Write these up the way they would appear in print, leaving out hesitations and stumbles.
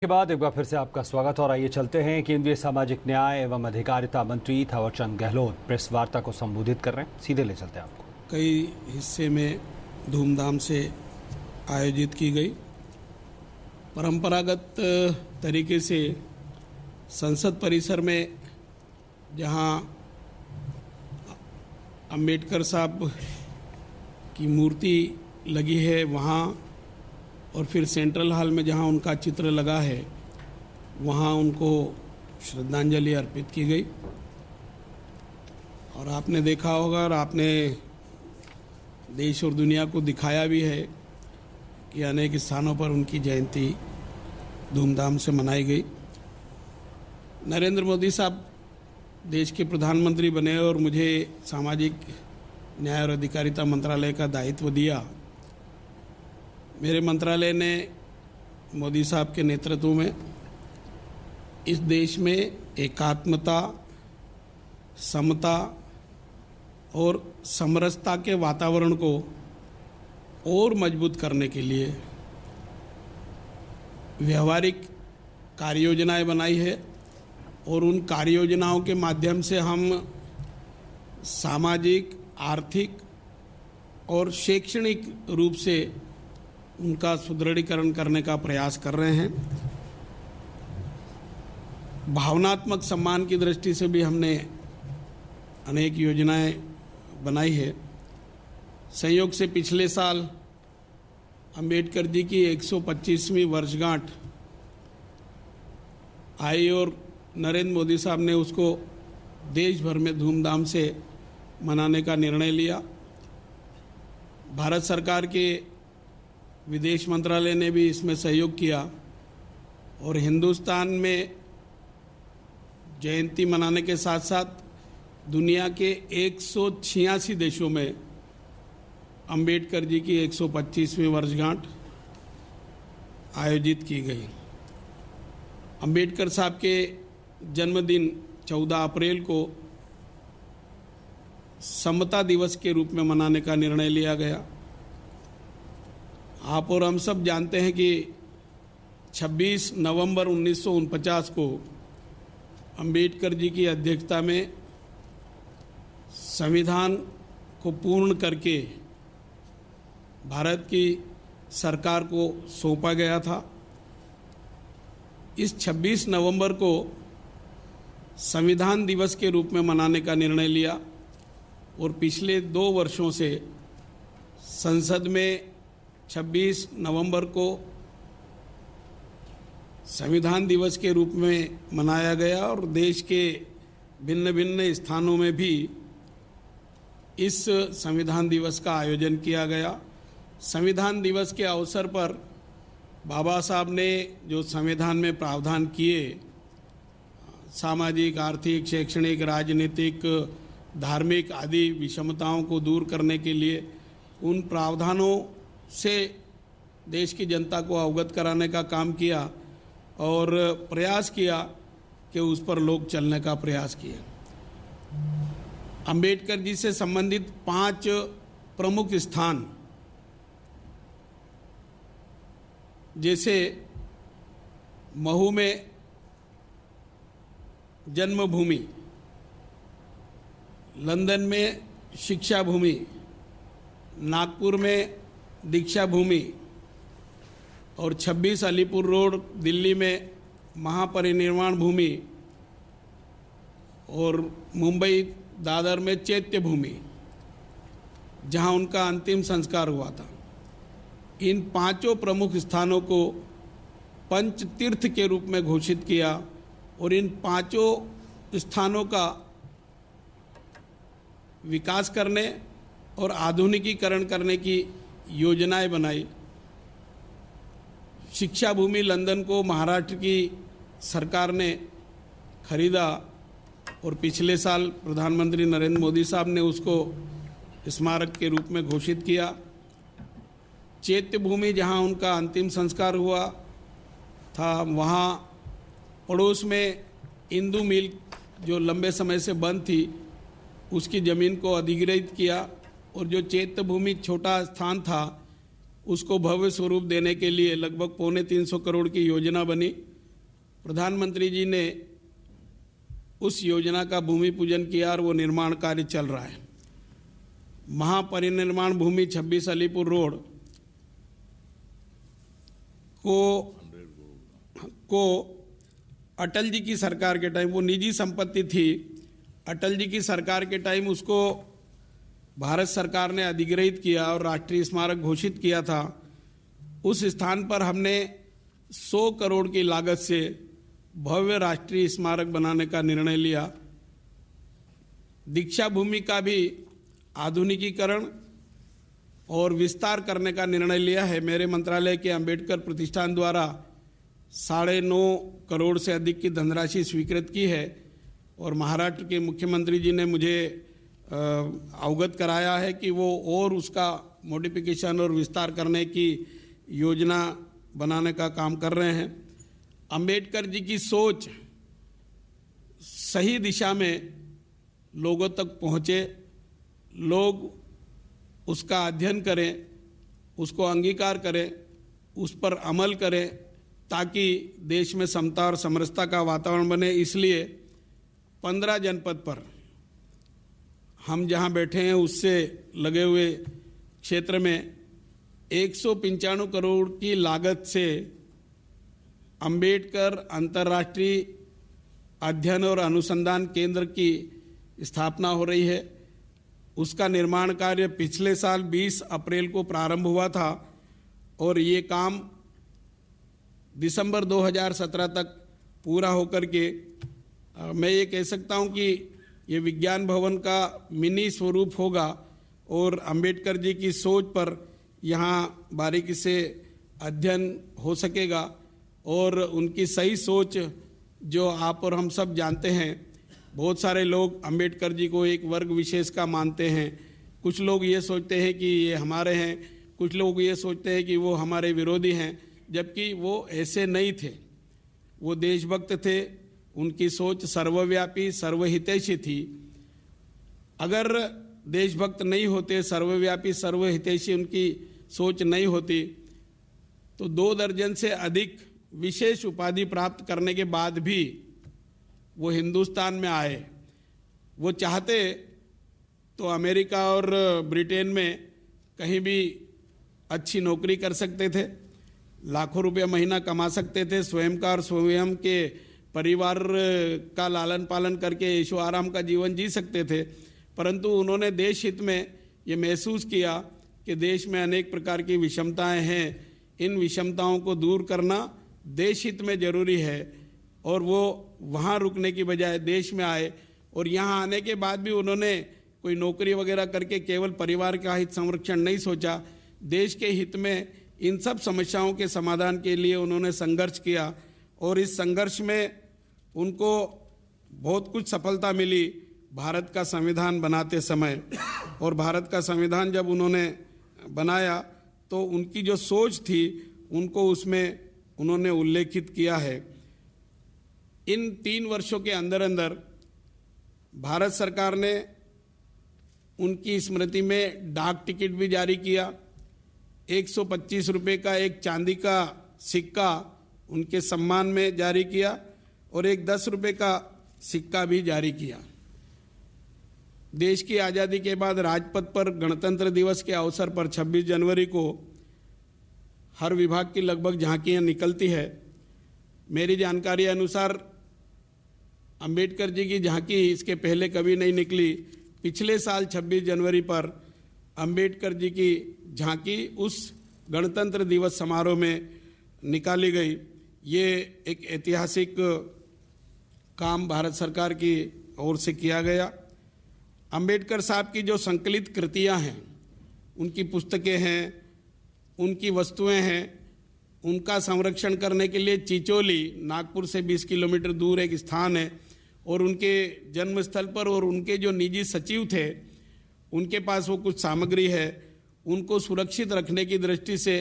के बाद एक बार फिर से आपका स्वागत। और आइए चलते हैं, केंद्रीय सामाजिक न्याय एवं अधिकारिता मंत्री थावरचंद गहलोत प्रेस वार्ता को संबोधित कर रहे हैं। सीधे ले चलते हैं आपको। कई हिस्से में धूमधाम से आयोजित की गई। परंपरागत तरीके से संसद परिसर में जहां अंबेडकर साहब की मूर्ति लगी है वहां, और फिर सेंट्रल हॉल में जहां उनका चित्र लगा है वहां उनको श्रद्धांजलि अर्पित की गई। और आपने देखा होगा और आपने देश और दुनिया को दिखाया भी है कि अनेक स्थानों पर उनकी जयंती धूमधाम से मनाई गई। नरेंद्र मोदी साहब देश के प्रधानमंत्री बने और मुझे सामाजिक न्याय और अधिकारिता मंत्रालय का दायित्व दिया। मेरे मंत्रालय ने मोदी साहब के नेतृत्व में इस देश में एकात्मता, समता और समरसता के वातावरण को और मजबूत करने के लिए व्यवहारिक कार्य योजनाएं बनाई है। और उन कार्य योजनाओं के माध्यम से हम सामाजिक, आर्थिक और शैक्षणिक रूप से उनका सुदृढ़ीकरण करने का प्रयास कर रहे हैं। भावनात्मक सम्मान की दृष्टि से भी हमने अनेक योजनाएं बनाई है। संयोग से पिछले साल अंबेडकर जी की 125वीं वर्षगांठ आई और नरेंद्र मोदी साहब ने उसको देश भर में धूमधाम से मनाने का निर्णय लिया। भारत सरकार के विदेश मंत्रालय ने भी इसमें सहयोग किया और हिंदुस्तान में जयंती मनाने के साथ साथ दुनिया के 186 देशों में अंबेडकर जी की 125वीं वर्षगांठ आयोजित की गई। अंबेडकर साहब के जन्मदिन 14 अप्रैल को समता दिवस के रूप में मनाने का निर्णय लिया गया। आप और हम सब जानते हैं कि 26 नवंबर 1949 को अंबेडकर जी की अध्यक्षता में संविधान को पूर्ण करके भारत की सरकार को सौंपा गया था। इस 26 नवंबर को संविधान दिवस के रूप में मनाने का निर्णय लिया और पिछले 2 वर्षों से संसद में 26 नवंबर को संविधान दिवस के रूप में मनाया गया और देश के भिन्न भिन्न स्थानों में भी इस संविधान दिवस का आयोजन किया गया। संविधान दिवस के अवसर पर बाबा साहब ने जो संविधान में प्रावधान किए, सामाजिक, आर्थिक, शैक्षणिक, राजनीतिक, धार्मिक आदि विषमताओं को दूर करने के लिए उन प्रावधानों से देश की जनता को अवगत कराने का काम किया और प्रयास किया कि उस पर लोग चलने का प्रयास किया। अंबेडकर जी से संबंधित 5 प्रमुख स्थान जैसे महू में जन्मभूमि, लंदन में शिक्षा भूमि, नागपुर में दीक्षा भूमि और 26 अलीपुर रोड दिल्ली में महापरिनिर्वाण भूमि और मुंबई दादर में चैत्य भूमि, जहां उनका अंतिम संस्कार हुआ था। इन 5 प्रमुख स्थानों को पंच तीर्थ के रूप में घोषित किया और इन 5 स्थानों का विकास करने और आधुनिकीकरण करने की योजनाएं बनाई। शिक्षा भूमि लंदन को महाराष्ट्र की सरकार ने खरीदा और पिछले साल प्रधानमंत्री नरेंद्र मोदी साहब ने उसको स्मारक के रूप में घोषित किया। चैत्य भूमि जहां उनका अंतिम संस्कार हुआ था, वहां पड़ोस में इंदू मिल जो लंबे समय से बंद थी उसकी ज़मीन को अधिग्रहित किया और जो चैत्य भूमि छोटा स्थान था उसको भव्य स्वरूप देने के लिए लगभग 250 करोड़ की योजना बनी। प्रधानमंत्री जी ने उस योजना का भूमि पूजन किया और वो निर्माण कार्य चल रहा है। महापरिनिर्माण भूमि 26 अलीपुर रोड को अटल जी की सरकार के टाइम, वो निजी संपत्ति थी, अटल जी की सरकार के टाइम उसको भारत सरकार ने अधिग्रहित किया और राष्ट्रीय स्मारक घोषित किया था। उस स्थान पर हमने 100 करोड़ की लागत से भव्य राष्ट्रीय स्मारक बनाने का निर्णय लिया। दीक्षा भूमि का भी आधुनिकीकरण और विस्तार करने का निर्णय लिया है। मेरे मंत्रालय के अंबेडकर प्रतिष्ठान द्वारा 9.5 करोड़ से अधिक की धनराशि स्वीकृत की है और महाराष्ट्र के मुख्यमंत्री जी ने मुझे अवगत कराया है कि वो और उसका मॉडिफिकेशन और विस्तार करने की योजना बनाने का काम कर रहे हैं। अंबेडकर जी की सोच सही दिशा में लोगों तक पहुँचे, लोग उसका अध्ययन करें, उसको अंगीकार करें, उस पर अमल करें, ताकि देश में समता और समरसता का वातावरण बने। इसलिए 15 जनपद पर हम जहां बैठे हैं उससे लगे हुए क्षेत्र में 195 करोड़ की लागत से अंबेडकर अंतर्राष्ट्रीय अध्ययन और अनुसंधान केंद्र की स्थापना हो रही है। उसका निर्माण कार्य पिछले साल 20 अप्रैल को प्रारंभ हुआ था और ये काम दिसंबर 2017 तक पूरा होकर के मैं ये कह सकता हूँ कि ये विज्ञान भवन का मिनी स्वरूप होगा और अंबेडकर जी की सोच पर यहाँ बारीकी से अध्ययन हो सकेगा और उनकी सही सोच जो आप और हम सब जानते हैं। बहुत सारे लोग अंबेडकर जी को एक वर्ग विशेष का मानते हैं। कुछ लोग ये सोचते हैं कि ये हमारे हैं, कुछ लोग ये सोचते हैं कि वो हमारे विरोधी हैं, जबकि वो ऐसे नहीं थे। वो देशभक्त थे, उनकी सोच सर्वव्यापी सर्वहितैषी थी। अगर देशभक्त नहीं होते, सर्वव्यापी सर्वहितैषी उनकी सोच नहीं होती, तो 2 दर्जन से अधिक विशेष उपाधि प्राप्त करने के बाद भी वो हिंदुस्तान में आए। वो चाहते तो अमेरिका और ब्रिटेन में कहीं भी अच्छी नौकरी कर सकते थे, लाखों रुपया महीना कमा सकते थे, स्वयं का और स्वयं के परिवार का लालन पालन करके ऐशो आराम का जीवन जी सकते थे। परंतु उन्होंने देश हित में ये महसूस किया कि देश में अनेक प्रकार की विषमताएं हैं, इन विषमताओं को दूर करना देश हित में जरूरी है। और वो वहाँ रुकने की बजाय देश में आए और यहाँ आने के बाद भी उन्होंने कोई नौकरी वगैरह करके केवल परिवार का हित संरक्षण नहीं सोचा, देश के हित में इन सब समस्याओं के समाधान के लिए उन्होंने संघर्ष किया और इस संघर्ष में उनको बहुत कुछ सफलता मिली भारत का संविधान बनाते समय। और भारत का संविधान जब उन्होंने बनाया तो उनकी जो सोच थी उनको उसमें उन्होंने उल्लेखित किया है। इन 3 वर्षों के अंदर अंदर भारत सरकार ने उनकी स्मृति में डाक टिकट भी जारी किया। 125 रुपये का एक चांदी का सिक्का उनके सम्मान में जारी किया और एक 10 रुपये का सिक्का भी जारी किया। देश की आज़ादी के बाद राजपथ पर गणतंत्र दिवस के अवसर पर 26 जनवरी को हर विभाग की लगभग झांकियां निकलती है। मेरी जानकारी अनुसार अंबेडकर जी की झांकी इसके पहले कभी नहीं निकली। पिछले साल 26 जनवरी पर अंबेडकर जी की झांकी उस गणतंत्र दिवस समारोह में निकाली गई। ये एक ऐतिहासिक काम भारत सरकार की ओर से किया गया। अंबेडकर साहब की जो संकलित कृतियां हैं, उनकी पुस्तकें हैं, उनकी वस्तुएं हैं, उनका संरक्षण करने के लिए चिचोली नागपुर से 20 किलोमीटर दूर एक स्थान है और उनके जन्मस्थल पर और उनके जो निजी सचिव थे उनके पास वो कुछ सामग्री है, उनको सुरक्षित रखने की दृष्टि से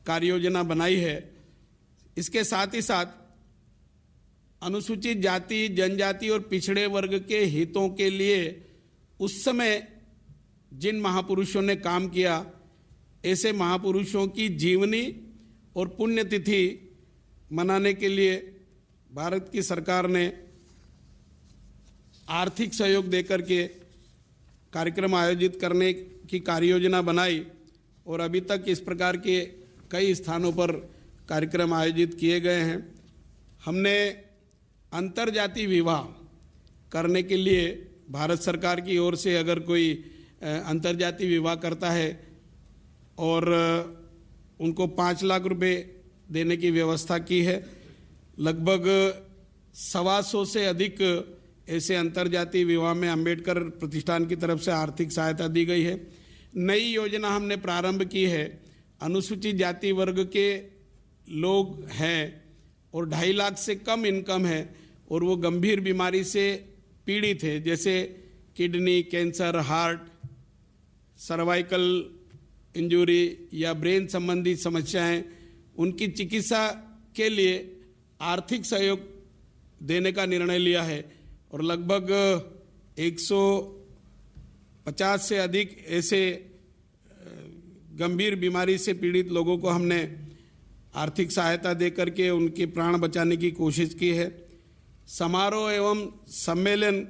कार्य योजना बनाई है। इसके साथ ही साथ अनुसूचित जाति, जनजाति और पिछड़े वर्ग के हितों के लिए उस समय जिन महापुरुषों ने काम किया, ऐसे महापुरुषों की जीवनी और पुण्यतिथि मनाने के लिए भारत की सरकार ने आर्थिक सहयोग देकर के कार्यक्रम आयोजित करने की कार्ययोजना बनाई और अभी तक इस प्रकार के कई स्थानों पर कार्यक्रम आयोजित किए गए हैं। हमने अंतर्जातीय विवाह करने के लिए भारत सरकार की ओर से अगर कोई अंतर्जातीय विवाह करता है और उनको 5 लाख रुपए देने की व्यवस्था की है। लगभग 125 से अधिक ऐसे अंतर्जातीय विवाह में अंबेडकर प्रतिष्ठान की तरफ से आर्थिक सहायता दी गई है। नई योजना हमने प्रारंभ की है। अनुसूचित जाति वर्ग के लोग हैं और 2.5 लाख से कम इनकम है और वो गंभीर बीमारी से पीड़ित है, जैसे kidney cancer, heart, cervical injury या ब्रेन संबंधी समस्याएं, उनकी चिकित्सा के लिए आर्थिक सहयोग देने का निर्णय लिया है और लगभग 150 से अधिक ऐसे गंभीर बीमारी से पीड़ित लोगों को हमने आर्थिक सहायता देकर के उनके प्राण बचाने की कोशिश की है। समारोह एवं सम्मेलन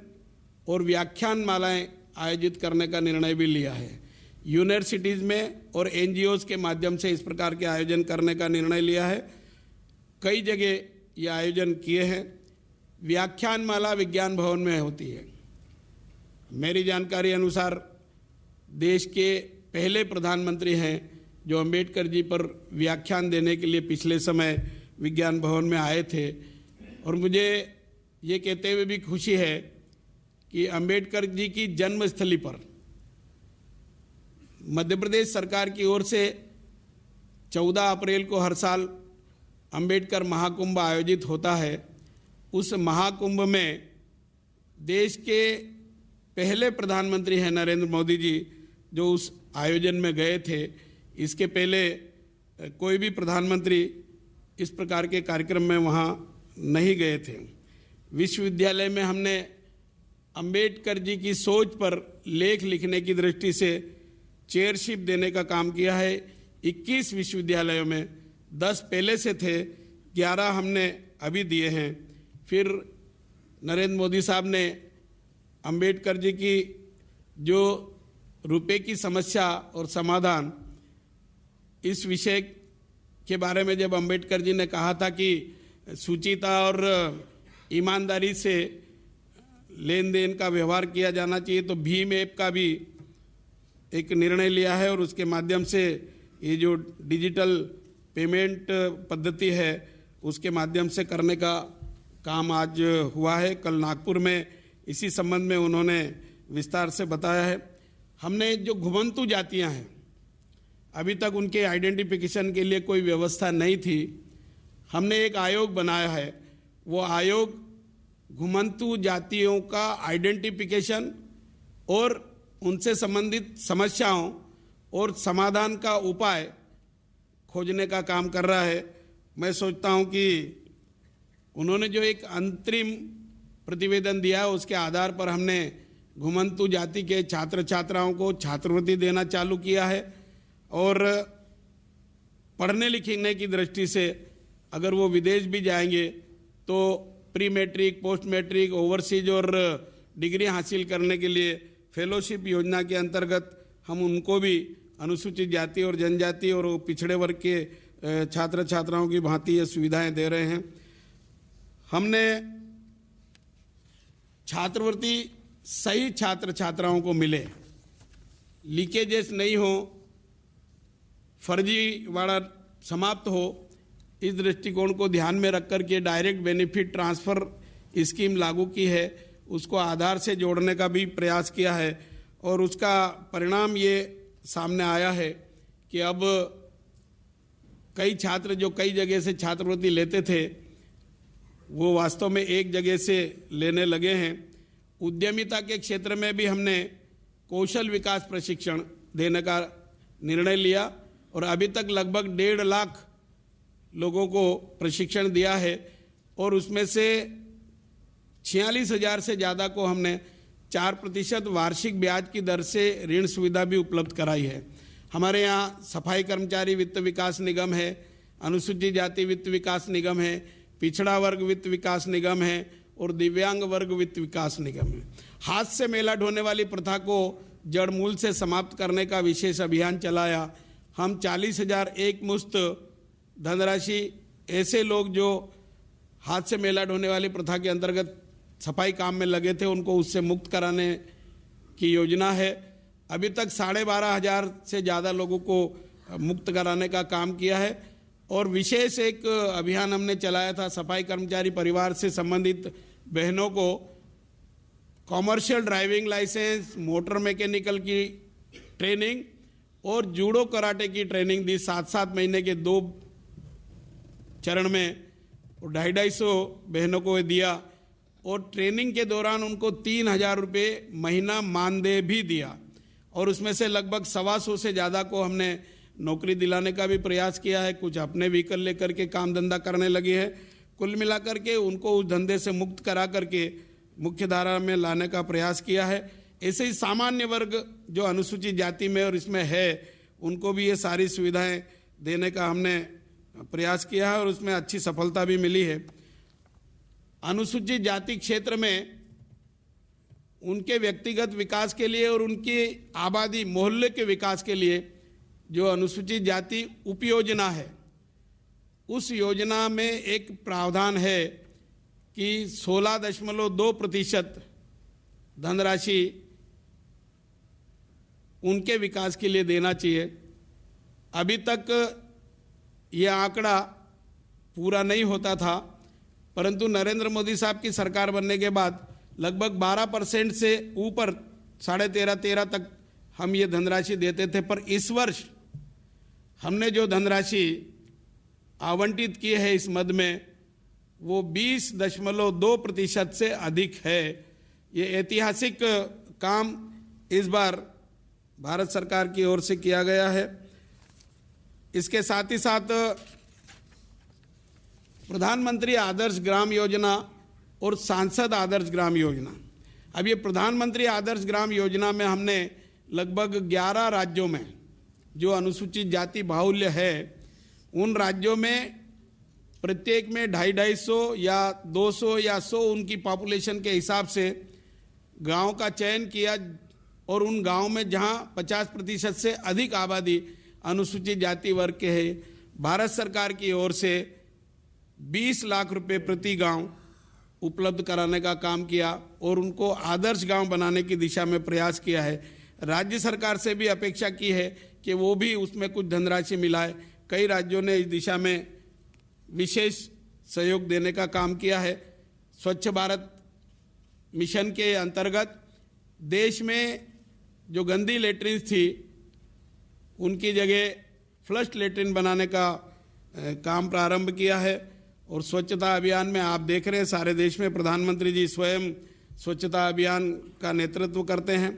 और व्याख्यान मालाएं आयोजित करने का निर्णय भी लिया है। यूनिवर्सिटीज़ में और एनजीओज़ के माध्यम से इस प्रकार के आयोजन करने का निर्णय लिया है। कई जगह ये आयोजन किए हैं। व्याख्यान माला विज्ञान भवन में होती है। मेरी जानकारी अनुसार देश के पहले प्रधानमंत्री हैं जो अंबेडकर जी पर व्याख्यान देने के लिए पिछले समय विज्ञान भवन में आए थे और मुझे ये कहते हुए भी खुशी है कि अंबेडकर जी की जन्मस्थली पर मध्य प्रदेश सरकार की ओर से 14 अप्रैल को हर साल अंबेडकर महाकुंभ आयोजित होता है। उस महाकुंभ में देश के पहले प्रधानमंत्री हैं नरेंद्र मोदी जी, जो उस आयोजन में गए थे। इसके पहले कोई भी प्रधानमंत्री इस प्रकार के कार्यक्रम में वहाँ नहीं गए थे। विश्वविद्यालय में हमने अंबेडकर जी की सोच पर लेख लिखने की दृष्टि से चेयरशिप देने का काम किया है। 21 विश्वविद्यालयों में 10 पहले से थे, 11 हमने अभी दिए हैं। फिर नरेंद्र मोदी साहब ने अंबेडकर जी की जो रुपए की समस्या और समाधान, इस विषय के बारे में जब अंबेडकर जी ने कहा था कि शुचिता और ईमानदारी से लेन देन का व्यवहार किया जाना चाहिए, तो भीम ऐप का भी एक निर्णय लिया है और उसके माध्यम से ये जो डिजिटल पेमेंट पद्धति है उसके माध्यम से करने का काम आज हुआ है। कल नागपुर में इसी संबंध में उन्होंने विस्तार से बताया है। हमने जो घुमंतु जातियां हैं, अभी तक उनके आइडेंटिफिकेशन के लिए कोई व्यवस्था नहीं थी। हमने एक आयोग बनाया है। वो आयोग घुमंतु जातियों का आइडेंटिफिकेशन और उनसे संबंधित समस्याओं और समाधान का उपाय खोजने का काम कर रहा है। मैं सोचता हूं कि उन्होंने जो एक अंतरिम प्रतिवेदन दिया है उसके आधार पर हमने घुमंतु जाति के छात्र छात्राओं को छात्रवृत्ति देना चालू किया है और पढ़ने लिखने की दृष्टि से अगर वो विदेश भी जाएंगे तो pre matric, post matric, overseas और डिग्री हासिल करने के लिए फेलोशिप योजना के अंतर्गत हम उनको भी अनुसूचित जाति और जनजाति और पिछड़े वर्ग के छात्र छात्राओं की भांति ये सुविधाएं दे रहे हैं। हमने छात्रवृत्ति सही छात्र छात्राओं को मिले, लीकेजेस नहीं हो, फर्जीवाड़ा समाप्त हो, इस दृष्टिकोण को ध्यान में रख कर के डायरेक्ट बेनिफिट ट्रांसफ़र स्कीम लागू की है। उसको आधार से जोड़ने का भी प्रयास किया है और उसका परिणाम ये सामने आया है कि अब कई छात्र जो कई जगह से छात्रवृत्ति लेते थे वो वास्तव में एक जगह से लेने लगे हैं। उद्यमिता के क्षेत्र में भी हमने कौशल विकास प्रशिक्षण देने का निर्णय लिया और अभी तक लगभग 1.5 लाख लोगों को प्रशिक्षण दिया है और उसमें से 46,000 से ज़्यादा को हमने 4% वार्षिक ब्याज की दर से ऋण सुविधा भी उपलब्ध कराई है। हमारे यहाँ सफाई कर्मचारी वित्त विकास निगम है, अनुसूचित जाति वित्त विकास निगम है, पिछड़ा वर्ग वित्त विकास निगम है और दिव्यांग वर्ग वित्त विकास निगम है। हाथ से मेला ढोने वाली प्रथा को जड़ मूल से समाप्त करने का विशेष अभियान चलाया। हम 40,000 एक मुश्त धनराशि ऐसे लोग जो हाथ से मेला ढोने वाली प्रथा के अंतर्गत सफाई काम में लगे थे उनको उससे मुक्त कराने की योजना है। अभी तक 12,500 से ज़्यादा लोगों को मुक्त कराने का काम किया है और विशेष एक अभियान हमने चलाया था। सफाई कर्मचारी परिवार से संबंधित बहनों को commercial driving licence, motor mechanical की ट्रेनिंग और जूडो कराटे की ट्रेनिंग दी। 7-7 महीने के 2 चरण में 250 बहनों को दिया और ट्रेनिंग के दौरान उनको 3,000 रुपये महीना मानदेय भी दिया और उसमें से लगभग 125 से ज़्यादा को हमने नौकरी दिलाने का भी प्रयास किया है। कुछ अपने व्हीकल लेकर के काम धंधा करने लगे हैं। कुल मिलाकर के उनको उस धंधे से मुक्त करा करके मुख्य धारा में लाने का प्रयास किया है। ऐसे ही सामान्य वर्ग जो अनुसूचित जाति में और इसमें है उनको भी ये सारी सुविधाएं देने का हमने प्रयास किया है और उसमें अच्छी सफलता भी मिली है। अनुसूचित जाति क्षेत्र में उनके व्यक्तिगत विकास के लिए और उनकी आबादी मोहल्ले के विकास के लिए जो अनुसूचित जाति उपयोजना है उस योजना में एक प्रावधान है कि 16.2% धनराशि उनके विकास के लिए देना चाहिए। अभी तक यह आंकड़ा पूरा नहीं होता था, परंतु नरेंद्र मोदी साहब की सरकार बनने के बाद लगभग 12% से ऊपर 13.5 तक हम ये धनराशि देते थे। पर इस वर्ष हमने जो धनराशि आवंटित की है इस मद में वो 20.2% से अधिक है। ये ऐतिहासिक काम इस बार भारत सरकार की ओर से किया गया है। इसके साथ ही साथ प्रधानमंत्री आदर्श ग्राम योजना और सांसद आदर्श ग्राम योजना, अब ये प्रधानमंत्री आदर्श ग्राम योजना में हमने लगभग 11 राज्यों में जो अनुसूचित जाति बाहुल्य है उन राज्यों में प्रत्येक में 250 या 200 या 100 उनकी पॉपुलेशन के हिसाब से गांव का चयन किया और उन गांव में जहां 50% से अधिक आबादी अनुसूचित जाति वर्ग के है, भारत सरकार की ओर से 20 लाख रुपए प्रति गांव उपलब्ध कराने का काम किया और उनको आदर्श गांव बनाने की दिशा में प्रयास किया है। राज्य सरकार से भी अपेक्षा की है कि वो भी उसमें कुछ धनराशि मिलाए। कई राज्यों ने इस दिशा में विशेष सहयोग देने का काम किया है। स्वच्छ भारत मिशन के अंतर्गत देश में जो गंदी लेटरिन थी उनकी जगह फ्लश लेटरिन बनाने का काम प्रारंभ किया है और स्वच्छता अभियान में आप देख रहे हैं सारे देश में प्रधानमंत्री जी स्वयं स्वच्छता अभियान का नेतृत्व करते हैं।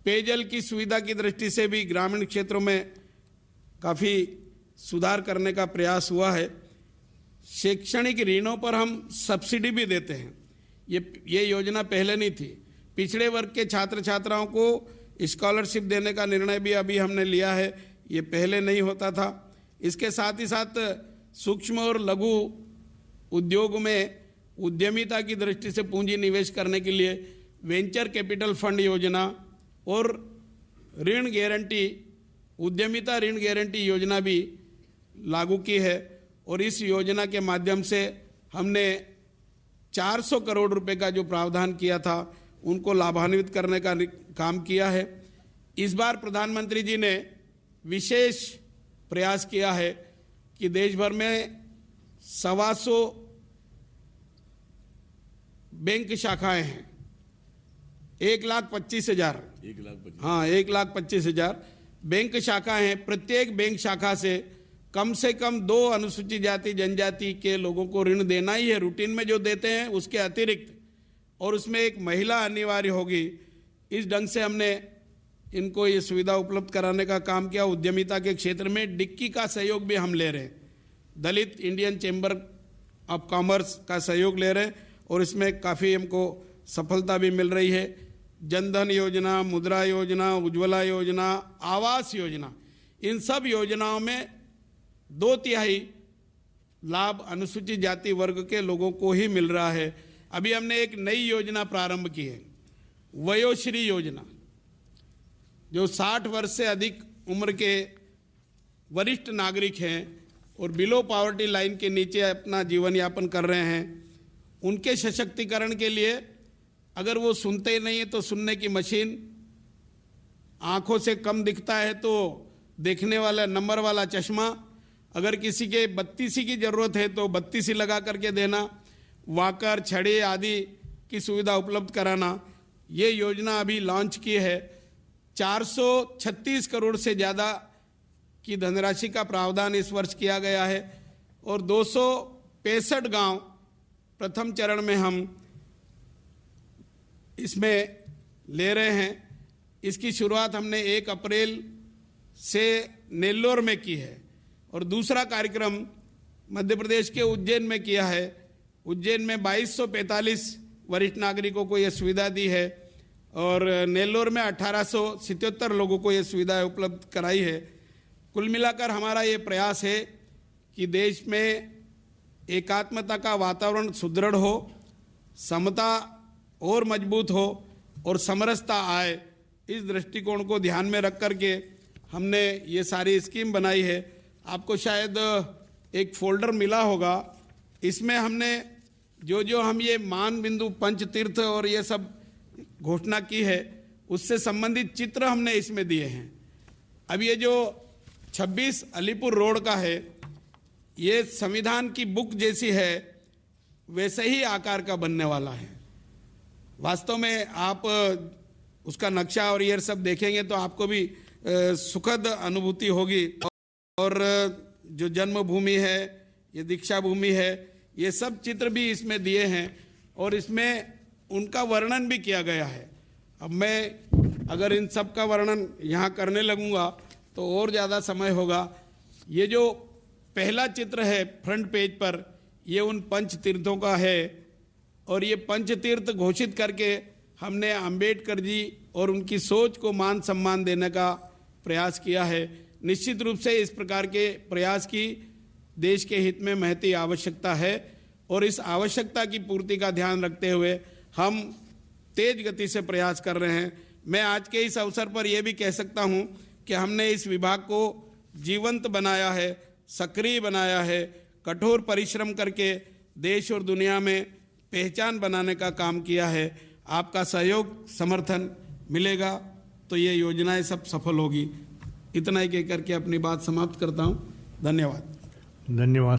पेयजल की सुविधा की दृष्टि से भी ग्रामीण क्षेत्रों में काफ़ी सुधार करने का प्रयास हुआ है। शैक्षणिक ऋणों पर हम सब्सिडी भी देते हैं। ये योजना पहले नहीं थी। पिछड़े वर्ग के छात्र छात्राओं को स्कॉलरशिप देने का निर्णय भी अभी हमने लिया है, ये पहले नहीं होता था। इसके साथ ही साथ सूक्ष्म और लघु उद्योग में उद्यमिता की दृष्टि से पूंजी निवेश करने के लिए वेंचर कैपिटल फंड योजना और ऋण गारंटी उद्यमिता ऋण गारंटी योजना भी लागू की है और इस योजना के माध्यम से हमने 400 करोड़ रुपए का जो प्रावधान किया था उनको लाभान्वित करने का काम किया है। इस बार प्रधानमंत्री जी ने विशेष प्रयास किया है कि देश भर में 125 बैंक शाखाएं हैं। 1,25,000 हाँ 1,25,000 बैंक शाखाएं हैं। प्रत्येक बैंक शाखा से कम 2 अनुसूचित जाति जनजाति के लोगों को ऋण देना ही है। रूटीन में जो देते हैं उसके अतिरिक्त और उसमें एक महिला अनिवार्य होगी। इस ढंग से हमने इनको ये सुविधा उपलब्ध कराने का काम किया। उद्यमिता के क्षेत्र में डिक्की का सहयोग भी हम ले रहे हैं। दलित इंडियन चैम्बर ऑफ कॉमर्स का सहयोग ले रहे हैं और इसमें काफ़ी हमको सफलता भी मिल रही है। जनधन योजना, मुद्रा योजना, उज्ज्वला योजना, आवास योजना, इन सब योजनाओं में 2/3 लाभ अनुसूचित जाति वर्ग के लोगों को ही मिल रहा है। अभी हमने एक नई योजना प्रारंभ की है, वयोश्री योजना, जो 60 वर्ष से अधिक उम्र के वरिष्ठ नागरिक हैं और बिलो पॉवर्टी लाइन के नीचे अपना जीवन यापन कर रहे हैं, उनके सशक्तिकरण के लिए अगर वो सुनते नहीं है तो सुनने की मशीन, आंखों से कम दिखता है तो देखने वाला नंबर वाला चश्मा, अगर किसी के बत्तीसी की ज़रूरत है तो बत्तीसी लगा करके देना, वाकर छड़ी आदि की सुविधा उपलब्ध कराना। ये योजना अभी लॉन्च की है। 436 करोड़ से ज़्यादा की धनराशि का प्रावधान इस वर्ष किया गया है और 265 गांव प्रथम चरण में हम इसमें ले रहे हैं। इसकी शुरुआत हमने 1 अप्रैल से नेल्लोर में की है और दूसरा कार्यक्रम मध्य प्रदेश के उज्जैन में किया है। उज्जैन में 2245 वरिष्ठ नागरिकों को यह सुविधा दी है और नेल्लोर में 1877 लोगों को यह सुविधा उपलब्ध कराई है। कुल मिलाकर हमारा ये प्रयास है कि देश में एकात्मता का वातावरण सुदृढ़ हो, समता और मजबूत हो और समरसता आए। इस दृष्टिकोण को ध्यान में रख करके हमने ये सारी स्कीम बनाई है। आपको शायद एक फोल्डर मिला होगा, इसमें हमने जो हम ये मान बिंदु पंच तीर्थ और ये सब घोषणा की है उससे संबंधित चित्र हमने इसमें दिए हैं। अब ये जो 26 अलीपुर रोड का है, ये संविधान की बुक जैसी है, वैसे ही आकार का बनने वाला है। वास्तव में आप उसका नक्शा और ये सब देखेंगे तो आपको भी सुखद अनुभूति होगी। और जो जन्मभूमि है, ये दीक्षा भूमि है, ये सब चित्र भी इसमें दिए हैं और इसमें उनका वर्णन भी किया गया है। अब मैं अगर इन सब का वर्णन यहाँ करने लगूँगा तो और ज़्यादा समय होगा। ये जो पहला चित्र है फ्रंट पेज पर, ये उन पंच तीर्थों का है और ये पंच तीर्थ घोषित करके हमने अंबेडकर जी और उनकी सोच को मान सम्मान देने का प्रयास किया है। निश्चित रूप से इस प्रकार के प्रयास की देश के हित में महती आवश्यकता है और इस आवश्यकता की पूर्ति का ध्यान रखते हुए हम तेज गति से प्रयास कर रहे हैं। मैं आज के इस अवसर पर यह भी कह सकता हूं कि हमने इस विभाग को जीवंत बनाया है, सक्रिय बनाया है, कठोर परिश्रम करके देश और दुनिया में पहचान बनाने का काम किया है। आपका सहयोग समर्थन मिलेगा तो ये योजनाएं सब सफल होगी। इतना ही कह करके अपनी बात समाप्त करता हूँ। धन्यवाद।